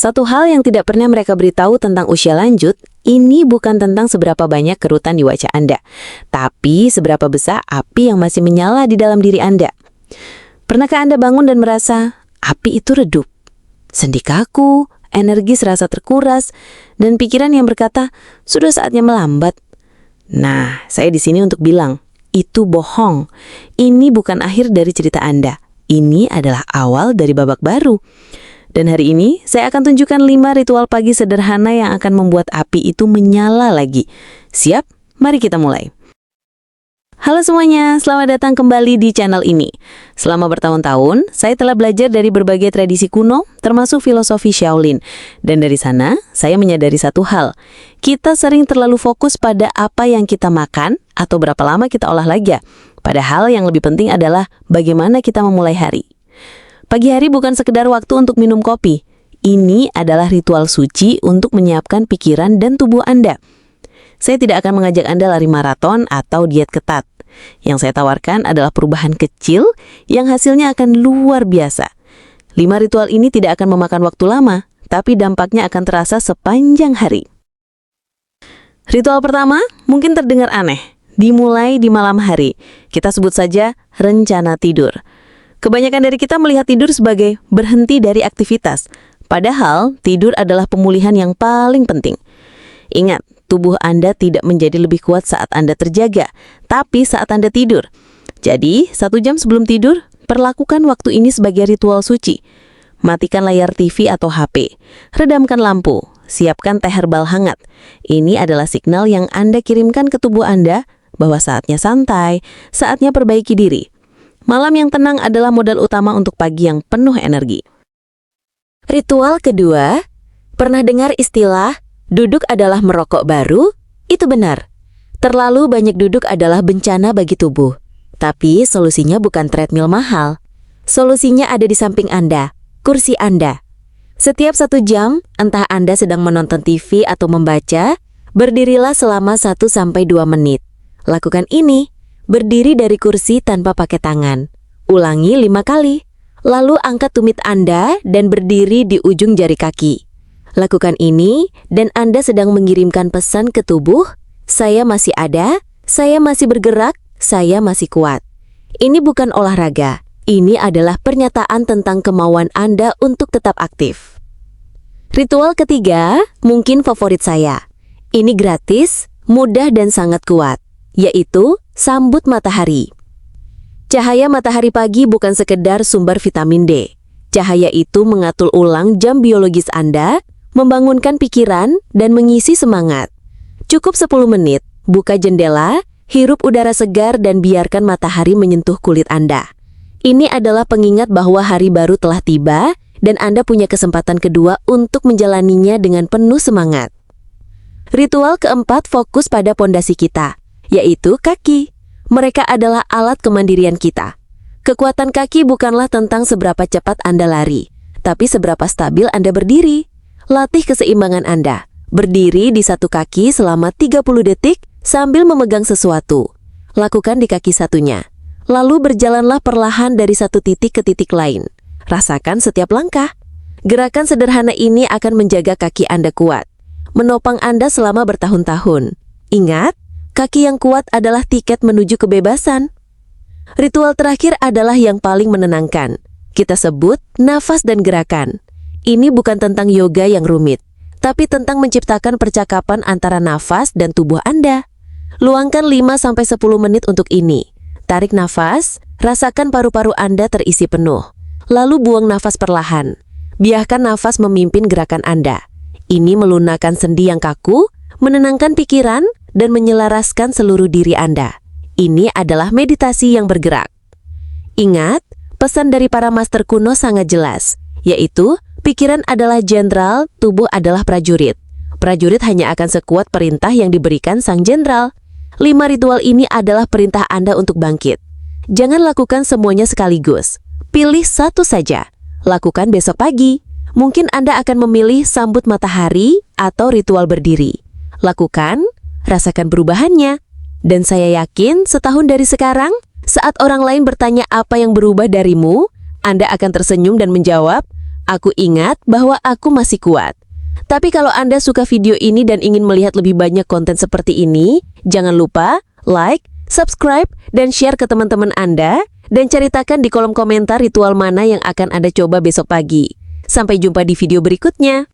Satu hal yang tidak pernah mereka beritahu tentang usia lanjut, ini bukan tentang seberapa banyak kerutan di wajah Anda, tapi seberapa besar api yang masih menyala di dalam diri Anda. Pernahkah Anda bangun dan merasa api itu redup? Sendi kaku, energi serasa terkuras, dan pikiran yang berkata, sudah saatnya melambat. Nah, saya di sini untuk bilang, itu bohong. Ini bukan akhir dari cerita Anda. Ini adalah awal dari babak baru. Dan hari ini, saya akan tunjukkan 5 ritual pagi sederhana yang akan membuat api itu menyala lagi. Siap? Mari kita mulai. Halo semuanya, selamat datang kembali di channel ini. Selama bertahun-tahun, saya telah belajar dari berbagai tradisi kuno, termasuk filosofi Shaolin. Dan dari sana, saya menyadari satu hal. Kita sering terlalu fokus pada apa yang kita makan atau berapa lama kita olah laga. Padahal yang lebih penting adalah bagaimana kita memulai hari. Pagi hari bukan sekedar waktu untuk minum kopi. Ini adalah ritual suci untuk menyiapkan pikiran dan tubuh Anda. Saya tidak akan mengajak Anda lari maraton atau diet ketat. Yang saya tawarkan adalah perubahan kecil yang hasilnya akan luar biasa. 5 ritual ini tidak akan memakan waktu lama, tapi dampaknya akan terasa sepanjang hari. Ritual pertama mungkin terdengar aneh. Dimulai di malam hari. Kita sebut saja rencana tidur. Kebanyakan dari kita melihat tidur sebagai berhenti dari aktivitas. Padahal tidur adalah pemulihan yang paling penting. Ingat, tubuh Anda tidak menjadi lebih kuat saat Anda terjaga, tapi saat Anda tidur. Jadi, 1 jam sebelum tidur, perlakukan waktu ini sebagai ritual suci. Matikan layar TV atau HP, redamkan lampu, siapkan teh herbal hangat. Ini adalah signal yang Anda kirimkan ke tubuh Anda bahwa saatnya santai, saatnya perbaiki diri. Malam yang tenang adalah modal utama untuk pagi yang penuh energi. Ritual kedua, pernah dengar istilah duduk adalah merokok baru? Itu benar. Terlalu banyak duduk adalah bencana bagi tubuh. Tapi solusinya bukan treadmill mahal. Solusinya ada di samping Anda, kursi Anda. Setiap 1 jam, entah Anda sedang menonton TV atau membaca, berdirilah selama 1-2 menit. Lakukan ini, berdiri dari kursi tanpa pakai tangan. Ulangi 5 kali. Lalu angkat tumit Anda dan berdiri di ujung jari kaki. Lakukan ini dan Anda sedang mengirimkan pesan ke tubuh, saya masih ada, saya masih bergerak, saya masih kuat. Ini bukan olahraga, ini adalah pernyataan tentang kemauan Anda untuk tetap aktif. Ritual ketiga, mungkin favorit saya. Ini gratis, mudah dan sangat kuat, yaitu sambut matahari. Cahaya matahari pagi bukan sekedar sumber vitamin D. Cahaya itu mengatur ulang jam biologis Anda, membangunkan pikiran, dan mengisi semangat. Cukup 10 menit, buka jendela, hirup udara segar dan biarkan matahari menyentuh kulit Anda. Ini adalah pengingat bahwa hari baru telah tiba dan Anda punya kesempatan kedua untuk menjalaninya dengan penuh semangat. Ritual keempat fokus pada pondasi kita, yaitu kaki. Mereka adalah alat kemandirian kita. Kekuatan kaki bukanlah tentang seberapa cepat Anda lari, tapi seberapa stabil Anda berdiri. Latih keseimbangan Anda. Berdiri di satu kaki selama 30 detik sambil memegang sesuatu. Lakukan di kaki satunya. Lalu berjalanlah perlahan dari satu titik ke titik lain. Rasakan setiap langkah. Gerakan sederhana ini akan menjaga kaki Anda kuat, menopang Anda selama bertahun-tahun. Ingat, kaki yang kuat adalah tiket menuju kebebasan. Ritual terakhir adalah yang paling menenangkan. Kita sebut nafas dan gerakan. Ini bukan tentang yoga yang rumit, tapi tentang menciptakan percakapan antara nafas dan tubuh Anda. Luangkan 5-10 menit untuk ini. Tarik nafas, rasakan paru-paru Anda terisi penuh. Lalu buang nafas perlahan. Biarkan nafas memimpin gerakan Anda. Ini melunakkan sendi yang kaku, menenangkan pikiran, dan menyelaraskan seluruh diri Anda. Ini adalah meditasi yang bergerak. Ingat, pesan dari para master kuno sangat jelas, yaitu pikiran adalah jenderal, tubuh adalah prajurit. Prajurit hanya akan sekuat perintah yang diberikan sang jenderal. 5 ritual ini adalah perintah Anda untuk bangkit. Jangan lakukan semuanya sekaligus. Pilih satu saja. Lakukan besok pagi. Mungkin Anda akan memilih sambut matahari atau ritual berdiri. Lakukan, rasakan perubahannya. Dan saya yakin setahun dari sekarang, saat orang lain bertanya apa yang berubah darimu, Anda akan tersenyum dan menjawab, Aku ingat bahwa aku masih kuat. Tapi kalau Anda suka video ini dan ingin melihat lebih banyak konten seperti ini, jangan lupa like, subscribe, dan share ke teman-teman Anda, dan ceritakan di kolom komentar ritual mana yang akan Anda coba besok pagi. Sampai jumpa di video berikutnya.